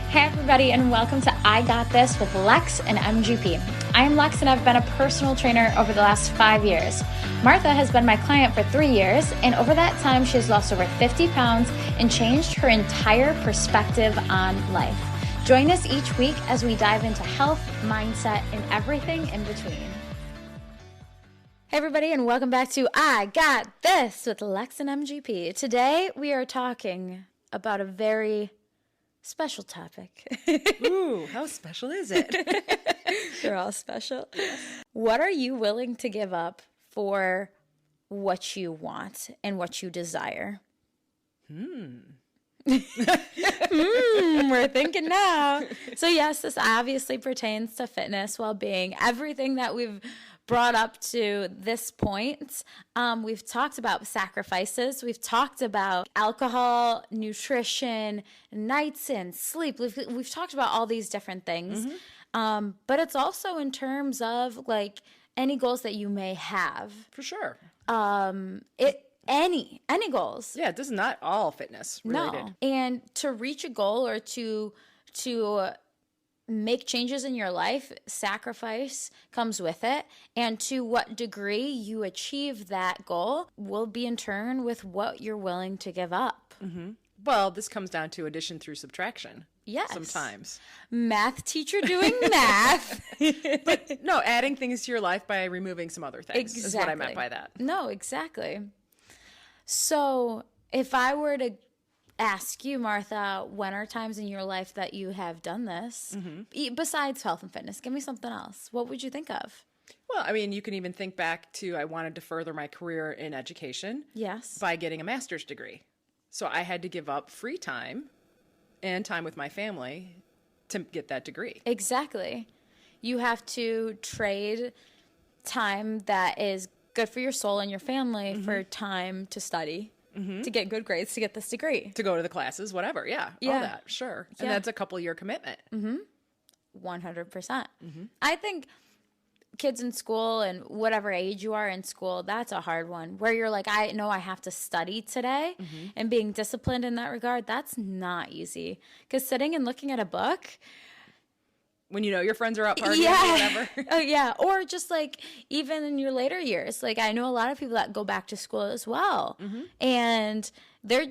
Hey everybody, and welcome to I Got This with LEX and MGP. I'm Lex and I've been a personal trainer over the last 5 years. Martha has been my client for 3 years, and over that time she has lost over 50 pounds and changed her entire perspective on life. Join us each week as we dive into health, mindset, and everything in between. Hey everybody, and welcome back to I Got This with Lex and MGP. Today we are talking about a very special topic. Ooh, how special is it? They're all special. What are you willing to give up for what you want and what you desire? We're thinking now. So yes, this obviously pertains to fitness, well-being, everything that we've brought up to this point. We've talked about sacrifices. We've talked about alcohol, nutrition, nights in, sleep. We've talked about all these different things. But it's also in terms of like any goals that you may have. For sure. Any goals. Yeah, this is not all fitness related. No. And to reach a goal or to make changes in your life, sacrifice comes with it. And to what degree you achieve that goal will be in turn with what you're willing to give up. Mm-hmm. Well, this comes down to addition through subtraction. Yes. Sometimes. Math teacher doing math. But no, adding things to your life by removing some other things is what I meant by that. No, exactly. So if I were to ask you, Martha, when are times in your life that you have done this? Besides health and fitness, give me something else. What would you think of? Well, I mean, you can even think back to I wanted to further my career in education. Yes. By getting a master's degree. So I had to give up free time and time with my family to get that degree. Exactly. You have to trade time that is good for your soul and your family for time to study. To get good grades, to get this degree. To go to the classes, whatever. Yeah. All that. Sure. And that's a couple-year commitment. 100%. I think kids in school and whatever age you are in school, that's a hard one. Where you're like, I know I have to study today. And being disciplined in that regard, that's not easy. Because sitting and looking at a book... When you know your friends are out partying or whatever. Oh, yeah. Or just like even in your later years. Like I know a lot of people that go back to school as well. And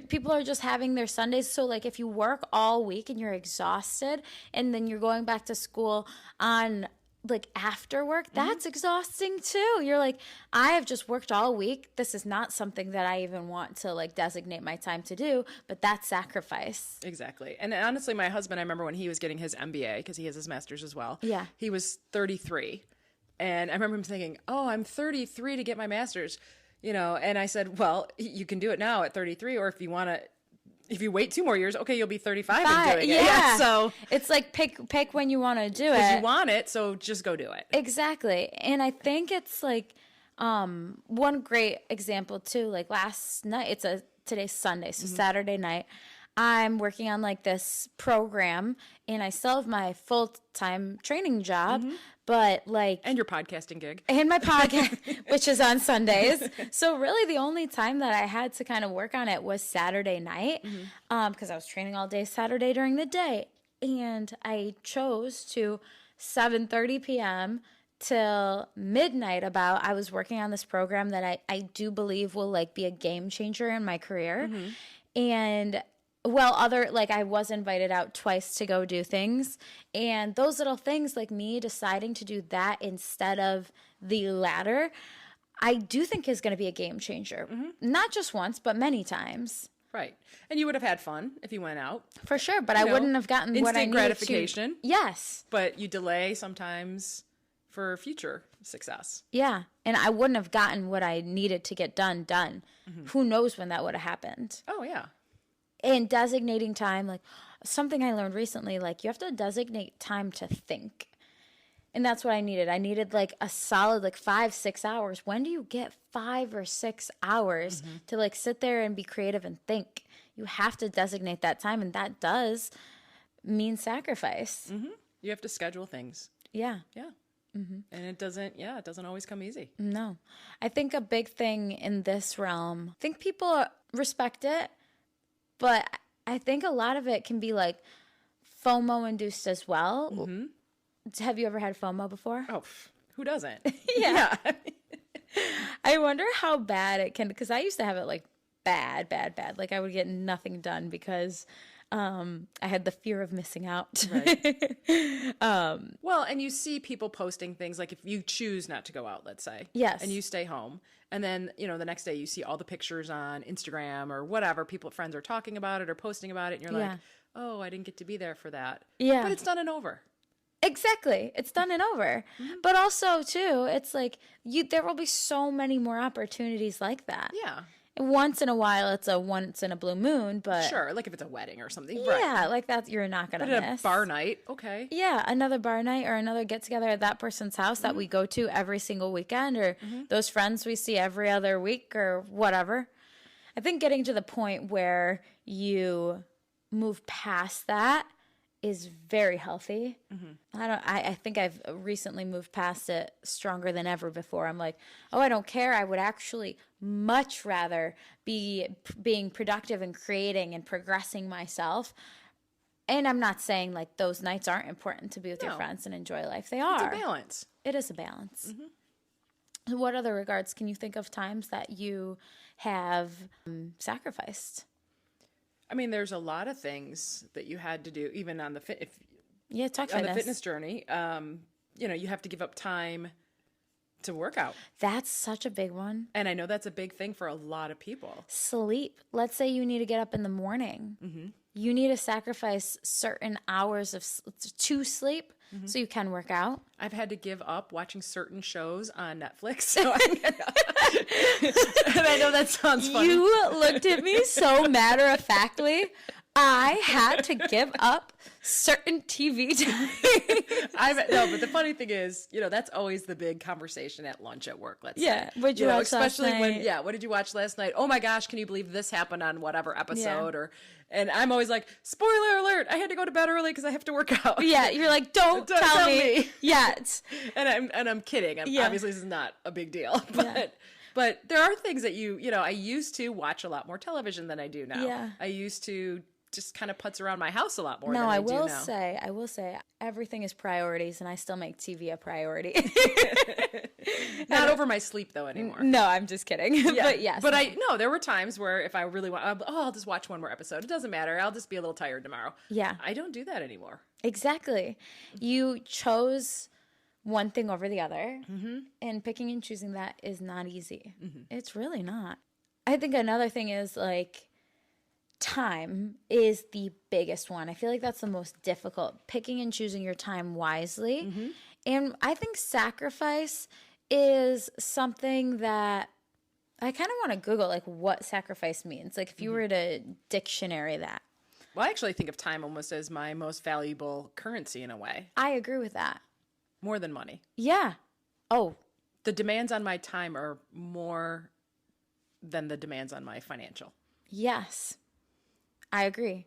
people are just having their Sundays. So like if you work all week and you're exhausted and then you're going back to school on like after work, that's exhausting too. You're like, I have just worked all week. This is not something that I even want to like designate my time to do, but that's sacrifice. Exactly. And honestly, my husband, I remember when he was getting his MBA, because he has his master's as well. Yeah. He was 33. And I remember him thinking, oh, I'm 33 to get my master's, and I said, well, you can do it now at 33, or if you wait 2 more years, okay, you'll be 35 and doing it. Yeah. So it's like pick when you want to do it. Because you want it, so just go do it. Exactly. And I think it's like one great example too, like last night, today's Sunday, so Saturday night, I'm working on like this program and I still have my full-time training job, but like... And your podcasting gig. And my podcast, which is on Sundays. So really the only time that I had to kind of work on it was Saturday night because I was training all day Saturday during the day. And I chose to 7:30 p.m. till midnight I was working on this program that I do believe will like be a game changer in my career. And... Well, I was invited out twice to go do things. And those little things, like me deciding to do that instead of the latter, I do think is going to be a game changer. Not just once, but many times. Right. And you would have had fun if you went out. For sure, but I wouldn't have gotten what I needed gratification. To. Yes. But you delay sometimes for future success. Yeah. And I wouldn't have gotten what I needed to get done. Who knows when that would have happened. Oh, yeah. And designating time, like something I learned recently, like you have to designate time to think. And that's what I needed. I needed like a solid like 5-6 hours. When do you get 5 or 6 hours to like sit there and be creative and think? You have to designate that time, and that does mean sacrifice. You have to schedule things. Yeah. Yeah. And it doesn't always come easy. No. I think a big thing in this realm, I think people respect it, but I think a lot of it can be like FOMO induced as well. Have you ever had FOMO before? Oh, who doesn't? Yeah. I wonder how bad it can, because I used to have it like bad. Like I would get nothing done because I had the fear of missing out. Right. Well, and you see people posting things like if you choose not to go out, let's say. Yes. And you stay home. And then, the next day you see all the pictures on Instagram or whatever. Friends are talking about it or posting about it. And you're like, oh, I didn't get to be there for that. Yeah. But it's done and over. Exactly. It's done and over. But also, too, it's like there will be so many more opportunities like that. Yeah. Once in a while, it's a once in a blue moon, but... Sure, like if it's a wedding or something. Yeah, right. like that you're not going to miss. But at a bar night, okay. Yeah, another bar night or another get-together at that person's house that we go to every single weekend, or those friends we see every other week or whatever. I think getting to the point where you move past that is very healthy. I think I've recently moved past it stronger than ever before. I'm like, oh, I don't care. I would actually much rather be being productive and creating and progressing myself. And I'm not saying like those nights aren't important to be with your friends and enjoy life. They are. It's a balance. It is a balance. What other regards can you think of times that you have sacrificed? I mean, there's a lot of things that you had to do, even on the fitness journey. You have to give up time to work out. That's such a big one. And I know that's a big thing for a lot of people. Sleep. Let's say you need to get up in the morning. You need to sacrifice certain hours to sleep so you can work out. I've had to give up watching certain shows on Netflix. So and I know that sounds funny. You looked at me so matter-of-factly. I had to give up certain TV time. But the funny thing is, that's always the big conversation at lunch at work. Let's say. What'd you watch especially last night? what did you watch last night? Oh my gosh, can you believe this happened on whatever episode? And I'm always like, spoiler alert! I had to go to bed early because I have to work out. Yeah, you're like, don't tell me yet. And I'm kidding. Obviously, this is not a big deal, but there are things that I used to watch a lot more television than I do now. Yeah. I used to just kind of putz around my house a lot more than I I do now. I will say everything is priorities, and I still make TV a priority. Not over my sleep though anymore. No, I'm just kidding. Yeah. But yes. But there were times where if I really want, I'll just watch one more episode. It doesn't matter. I'll just be a little tired tomorrow. Yeah. I don't do that anymore. Exactly. You chose one thing over the other, and picking and choosing that is not easy. It's really not. I think another thing is like time is the biggest one. I feel like that's the most difficult, picking and choosing your time wisely. And I think sacrifice is something that I kind of want to Google, like what sacrifice means. Like if you were to dictionary that. Well, I actually think of time almost as my most valuable currency in a way. I agree with that. More than money. Yeah. Oh. The demands on my time are more than the demands on my financial. Yes. I agree.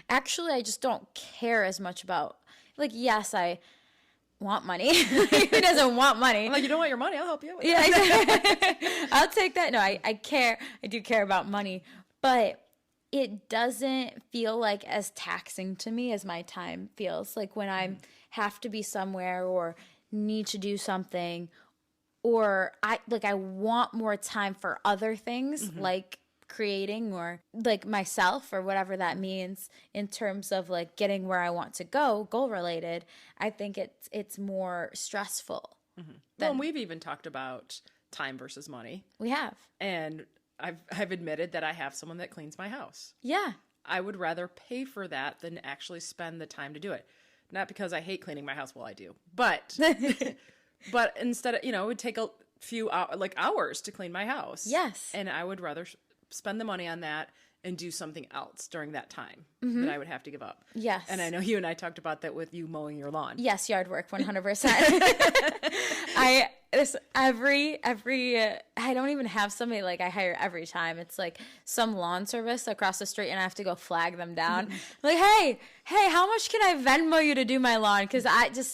Actually, I just don't care as much about, like, yes, I want money. Who doesn't want money? I'm like, you don't want your money? I'll help you. Yeah, exactly. I'll take that. No, I care. I do care about money, but it doesn't feel like as taxing to me as my time feels. Like when I have to be somewhere or need to do something, or I want more time for other things, like creating or like myself or whatever that means in terms of like getting where I want to go, goal related. I think it's more stressful. Well, and we've even talked about time versus money. We have. And I've admitted that I have someone that cleans my house. Yeah. I would rather pay for that than actually spend the time to do it. Not because I hate cleaning my house, well, I do. But but instead of, it would take a few hours to clean my house. Yes. And I would rather spend the money on that and do something else during that time that I would have to give up. Yes. And I know you and I talked about that with you mowing your lawn. Yes, yard work, 100%. I don't even have somebody like I hire every time. It's like some lawn service across the street and I have to go flag them down. Like, hey, how much can I Venmo you to do my lawn? Because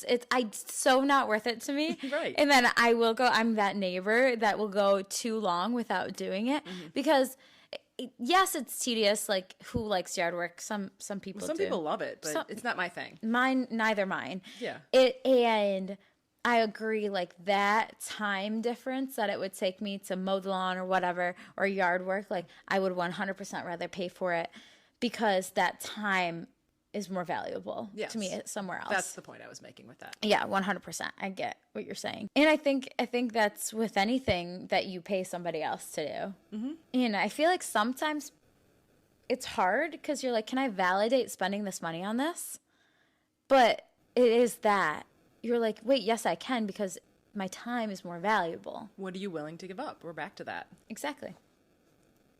it's so not worth it to me. Right. And then I'm that neighbor that will go too long without doing it because yes, it's tedious. Like, who likes yard work? Some people Some do. people love it, but it's not my thing. Neither mine. Yeah. And I agree, like, that time difference that it would take me to mow the lawn or whatever, or yard work, like, I would 100% rather pay for it because that time is more valuable to me somewhere else. That's the point I was making with that. Yeah, 100%. I get what you're saying. And I think that's with anything that you pay somebody else to do. Mm-hmm. And I feel like sometimes it's hard because you're like, can I validate spending this money on this? But it is that. You're like, wait, yes, I can because my time is more valuable. What are you willing to give up? We're back to that. Exactly.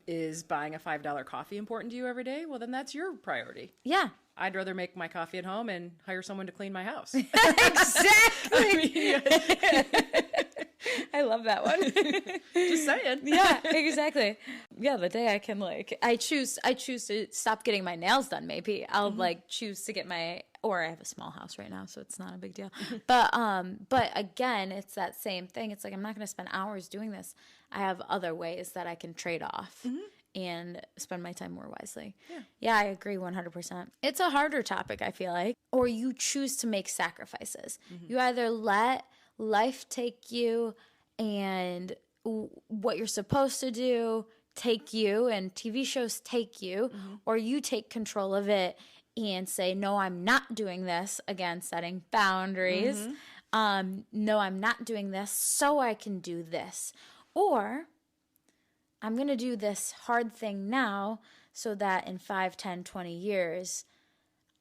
Is buying a $5 coffee important to you every day? Well, then that's your priority. Yeah. I'd rather make my coffee at home and hire someone to clean my house. Exactly. I love that one. Just saying. Yeah, exactly. Yeah, the day I can, like, I choose to stop getting my nails done. Maybe I'll like choose to get or I have a small house right now, so it's not a big deal. But again, it's that same thing. It's like, I'm not going to spend hours doing this. I have other ways that I can trade off and spend my time more wisely. Yeah, I agree 100%. It's a harder topic, I feel like. Or you choose to make sacrifices. You either let life take you and what you're supposed to do take you and TV shows take you, or you take control of it and say, no, I'm not doing this. Again, setting boundaries. No, I'm not doing this so I can do this. Or I'm going to do this hard thing now so that in 5, 10, 20 years,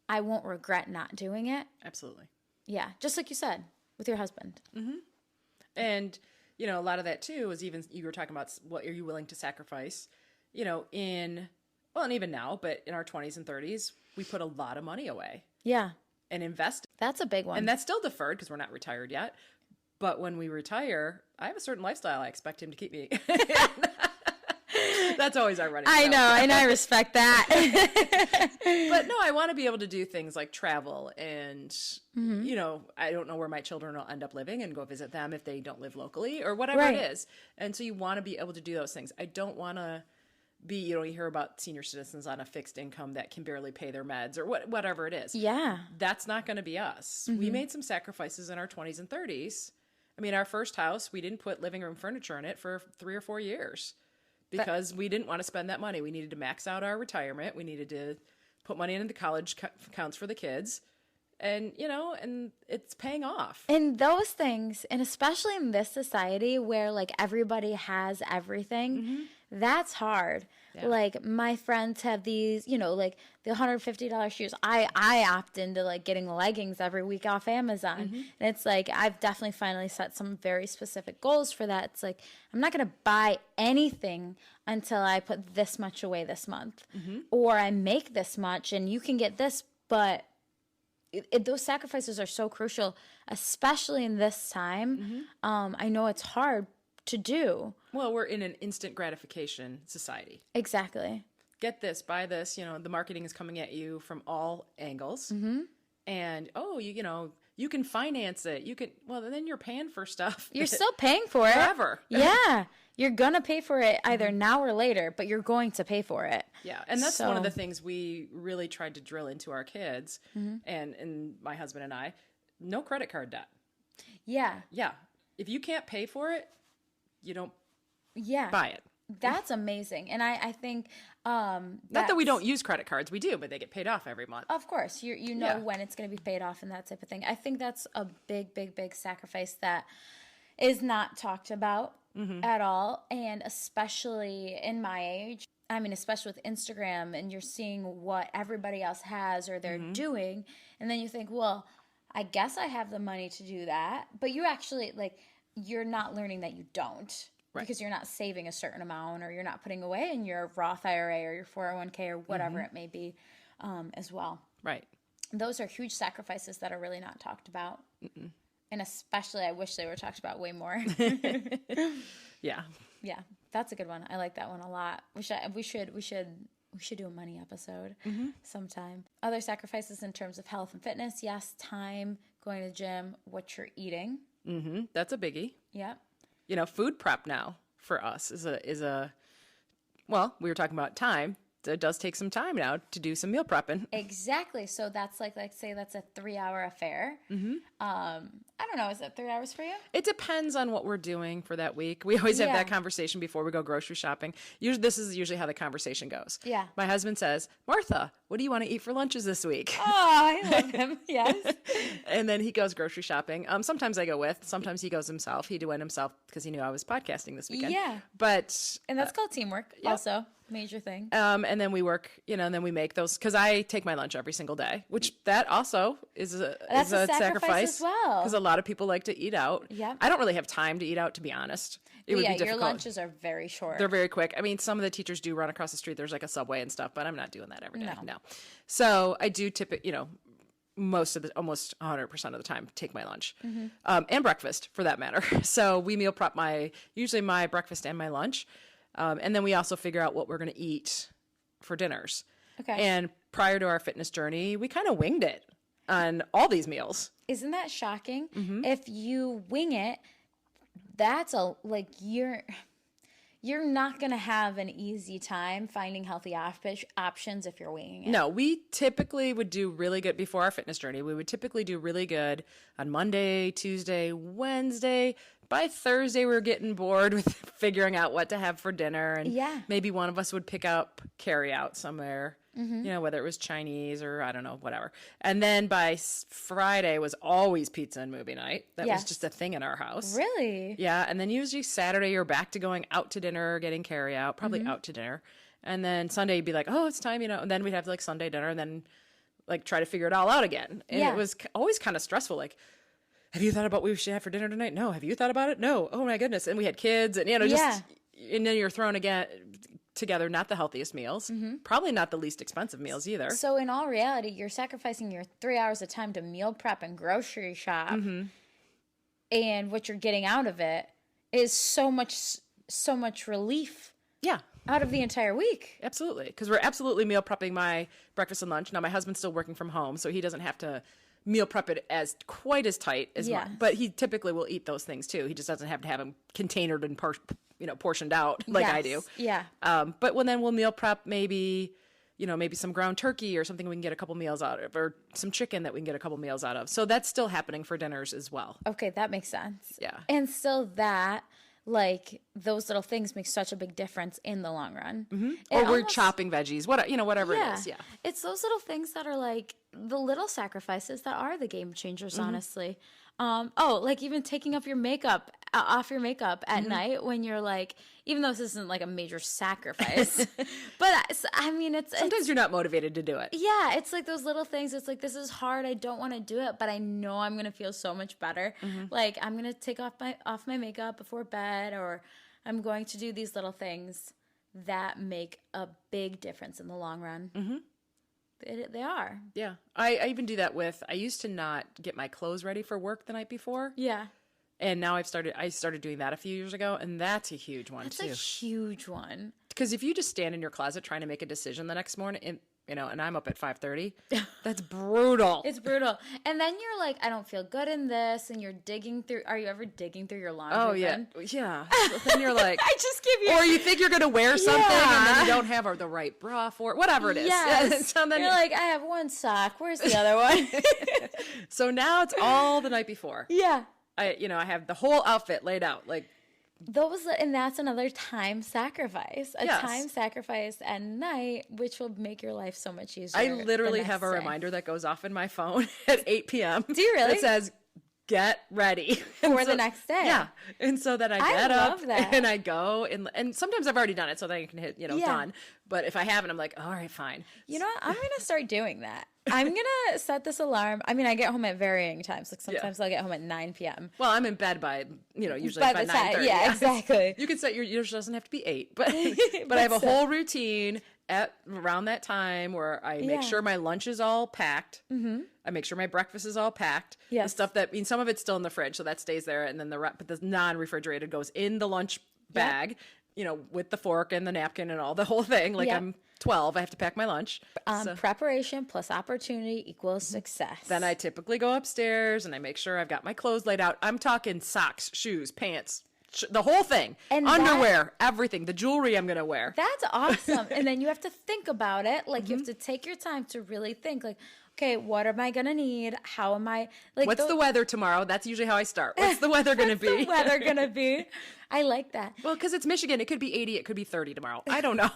I won't regret not doing it. Absolutely. Yeah, just like you said, with your husband. And, you know, a lot of that, too, is even you were talking about what are you willing to sacrifice, you know, and even now, but in our 20s and 30s, we put a lot of money away. Yeah. And invest. That's a big one. And that's still deferred because we're not retired yet. But when we retire, I have a certain lifestyle I expect him to keep me. That's always our running joke. I know, and I respect that. But no, I want to be able to do things like travel and, you know, I don't know where my children will end up living and go visit them if they don't live locally or whatever it is. And so you want to be able to do those things. I don't want to be, you know, you hear about senior citizens on a fixed income that can barely pay their meds or whatever it is. Yeah. That's not going to be us. We made some sacrifices in our 20s and 30s. I mean, our first house, we didn't put living room furniture in it for 3 or 4 years because we didn't want to spend that money. We needed to max out our retirement. We needed to put money into college accounts for the kids. And, you know, and it's paying off. And those things, and especially in this society where, like, everybody has everything, that's hard. Yeah. Like, my friends have these, you know, like, the $150 shoes. I opt into, like, getting leggings every week off Amazon. And it's like, I've definitely finally set some very specific goals for that. It's like, I'm not going to buy anything until I put this much away this month. Or I make this much, and you can get this, but those sacrifices are so crucial, especially in this time. I know it's hard to do. Well, we're in an instant gratification society. Exactly. Get this, buy this. You know, the marketing is coming at you from all angles. And, you know, you can finance it. You can, well, then you're paying for stuff. You're still paying for it. Forever. Yeah. You're going to pay for it either now or later, but you're going to pay for it. Yeah. And that's one of the things we really tried to drill into our kids and my husband and I. No credit card debt. Yeah. Yeah. If you can't pay for it, you don't buy it. That's amazing. And I think not that we don't use credit cards, we do, but they get paid off every month. Of course, you know when it's going to be paid off and that type of thing. I think that's a big sacrifice that is not talked about at all, and especially in my age. I mean, especially with Instagram, and you're seeing what everybody else has or they're doing, and then you think, well, I guess I have the money to do that, but you actually, like, you're not learning that you don't. Right. Because you're not saving a certain amount, or you're not putting away in your Roth IRA or your 401k or whatever it may be as well. Right. Those are huge sacrifices that are really not talked about. And especially, I wish they were talked about way more. Yeah. Yeah, that's a good one. I like that one a lot. We should do a money episode sometime. Other sacrifices in terms of health and fitness. Yes, time, going to the gym, what you're eating. That's a biggie. Yeah. You know, food prep now for us is a Well, we were talking about time. It does take some time now to do some meal prepping. Exactly. So that's like, let's say that's a 3-hour affair. I don't know. Is that 3 hours for you? It depends on what we're doing for that week. We always have Yeah. that conversation before we go grocery shopping. This is usually how the conversation goes. Yeah. My husband says, Martha, what do you want to eat for lunches this week? Oh, I love him. Yes. And then he goes grocery shopping. Sometimes I go with. Sometimes he goes himself. He went himself because he knew I was podcasting this weekend. Yeah. But And that's called teamwork also. Major thing. and then we work, and then we make those because I take my lunch every single day, which that also is a sacrifice as well. because a lot of people like to eat out. Yep. I don't really have time to eat out, to be honest. It would be your difficult. lunches are very short. They're very quick. I mean, some of the teachers do run across the street. There's like a Subway and stuff, but I'm not doing that every day. No. So I do tip it, almost 100% of the time, take my lunch and breakfast for that matter. So we meal prep usually my breakfast and my lunch. And then we also figure out what we're going to eat for dinners. Okay. And prior to our fitness journey, we kind of winged it on all these meals. Isn't that shocking? If you wing it, that's you're not going to have an easy time finding healthy options if you're winging it. No, we typically would do really good before our fitness journey. We would typically do really good on Monday, Tuesday, Wednesday. By Thursday, we were getting bored with figuring out what to have for dinner. And maybe one of us would pick up carry out somewhere, whether it was Chinese or I don't know, whatever. And then by Friday was always pizza and movie night. That was just a thing in our house. Really? Yeah. And then usually Saturday, you're back to going out to dinner, getting carry out, probably out to dinner. And then Sunday, you'd be like, oh, it's time, and then we'd have like Sunday dinner and then like try to figure it all out again. And it was always kind of stressful. Like, have you thought about what we should have for dinner tonight? No. Have you thought about it? No. Oh my goodness. And we had kids and, and then you're thrown together, not the healthiest meals, probably not the least expensive meals either. So in all reality, you're sacrificing your 3 hours of time to meal prep and grocery shop. And what you're getting out of it is so much relief. Yeah. Out of the entire week. Absolutely. Because we're absolutely meal prepping my breakfast and lunch. Now my husband's still working from home, so he doesn't have to meal prep it as quite as tight as mine. But he typically will eat those things too. He just doesn't have to have them containered and portioned out like I do. Yeah. But then we'll meal prep maybe some ground turkey or something we can get a couple meals out of, or some chicken that we can get a couple meals out of. So that's still happening for dinners as well. Okay, that makes sense. Yeah. And still that, like, those little things make such a big difference in the long run. Or we're chopping veggies, whatever it is. Yeah. It's those little things that are like the little sacrifices that are the game changers, honestly. Like even taking off your makeup, off your makeup at night when you're like, even though this isn't like a major sacrifice, but I mean, sometimes you're not motivated to do it. Yeah, it's like those little things. It's like, this is hard. I don't want to do it, but I know I'm gonna feel so much better. Like I'm gonna take off my makeup before bed, or I'm going to do these little things that make a big difference in the long run. They are. Yeah. I even do that I used to not get my clothes ready for work the night before. Yeah. And now I started doing that a few years ago, and that's a huge one too. That's a huge one. Because if you just stand in your closet trying to make a decision the next morning, and I'm up at 5:30, that's brutal. It's brutal. And then you're like, I don't feel good in this, and you're digging through. Are you ever digging through your laundry? Oh yeah, yeah. Then you're like, I just give you. Or you think you're gonna wear something, and then you don't have the right bra for it, whatever it is. Yes. So then you're like, I have one sock. Where's the other one? So now it's all the night before. Yeah. I have the whole outfit laid out, like. And that's another time sacrifice. Time sacrifice at night, which will make your life so much easier. I literally have a reminder that goes off in my phone at 8 p.m. Do you really? It says, get ready. For the next day. Yeah. And so then I get up that. and I go, and sometimes I've already done it so that I can hit, done. But if I haven't, I'm like, all right, fine. You know what? I'm going to start doing that. I'm going to set this alarm. I mean, I get home at varying times. Like sometimes I'll get home at 9 p.m. Well, I'm in bed by, usually by 9:30. Yeah, exactly. You can set yours doesn't have to be 8, but I have a whole routine at around that time where I make sure my lunch is all packed. I make sure my breakfast is all packed. Yes. The stuff some of it's still in the fridge, so that stays there, and then but the non-refrigerated goes in the lunch bag. With the fork and the napkin and all the whole thing. Like I'm 12, I have to pack my lunch. Preparation plus opportunity equals success. Then I typically go upstairs and I make sure I've got my clothes laid out. I'm talking socks, shoes, pants, the whole thing. And underwear, everything, the jewelry I'm going to wear. That's awesome. And then you have to think about it. Like, you have to take your time to really think, like, okay, what am I going to need? How am I, like, what's the weather tomorrow? That's usually how I start. What's the weather going to be? What's the weather going to be? I like that. Well, because it's Michigan. It could be 80. It could be 30 tomorrow. I don't know.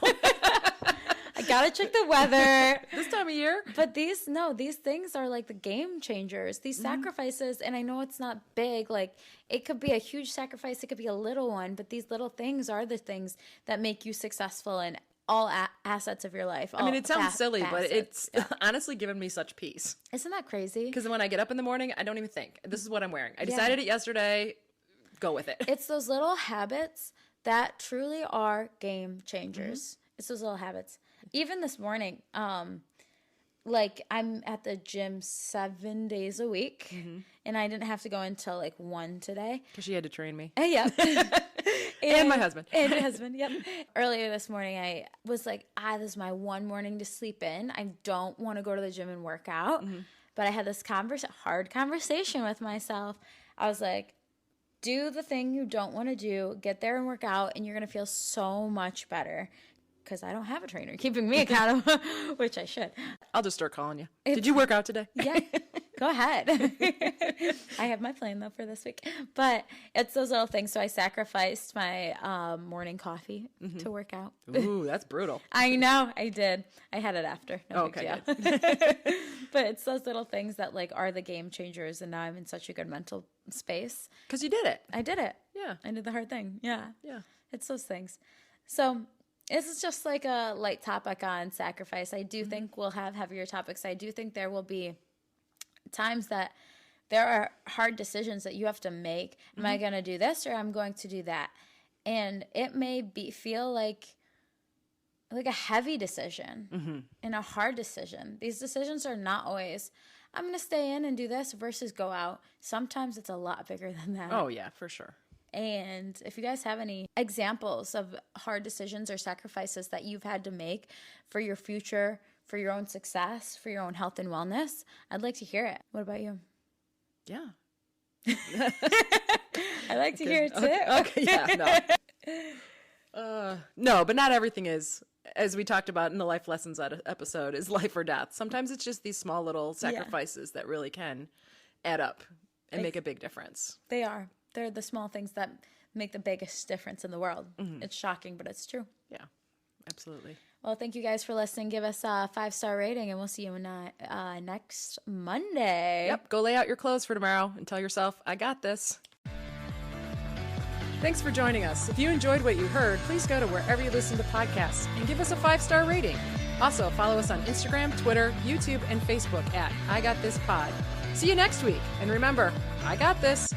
I gotta check the weather. This time of year. But these things are like the game changers. These sacrifices, and I know it's not big, like it could be a huge sacrifice, it could be a little one, but these little things are the things that make you successful in all assets of your life. I mean, it sounds silly, but it's honestly given me such peace. Isn't that crazy? Because when I get up in the morning, I don't even think, this is what I'm wearing. I decided it yesterday, go with it. It's those little habits that truly are game changers. It's those little habits. Even this morning, like I'm at the gym 7 days a week, and I didn't have to go until like 1 today. Because she had to train me. Yep. And my husband. And my husband, yep. Earlier this morning, I was like, this is my one morning to sleep in. I don't want to go to the gym and work out. But I had this hard conversation with myself. I was like, do the thing you don't want to do, get there and work out, and you're going to feel so much better. Because I don't have a trainer keeping me accountable, which I should. I'll just start calling you. Did you work out today? Yeah, go ahead. I have my plan, though, for this week. But it's those little things. So I sacrificed my morning coffee to work out. Ooh, that's brutal. I know. I did. I had it after. No big deal. But it's those little things that like are the game changers. And now I'm in such a good mental space. Because you did it. I did it. Yeah. I did the hard thing. Yeah. Yeah. It's those things. So this is just like a light topic on sacrifice. I do think we'll have heavier topics. I do think there will be times that there are hard decisions that you have to make. Am I going to do this or I'm going to do that? And it may feel like a heavy decision and a hard decision. These decisions are not always, I'm going to stay in and do this versus go out. Sometimes it's a lot bigger than that. Oh, yeah, for sure. And if you guys have any examples of hard decisions or sacrifices that you've had to make for your future, for your own success, for your own health and wellness, I'd like to hear it. What about you? Yeah. I like to hear it too. Okay, yeah, no. No, but not everything is, as we talked about in the life lessons episode, is life or death. Sometimes it's just these small little sacrifices that really can add up and make a big difference. They are. They're the small things that make the biggest difference in the world. It's shocking, but it's true. Yeah, absolutely. Well, thank you guys for listening. Give us a 5-star rating, and we'll see you next Monday. Yep, go lay out your clothes for tomorrow and tell yourself, I got this. Thanks for joining us. If you enjoyed what you heard, please go to wherever you listen to podcasts and give us a 5-star rating. Also, follow us on Instagram, Twitter, YouTube, and Facebook at I Got This Pod. See you next week. And remember, I got this.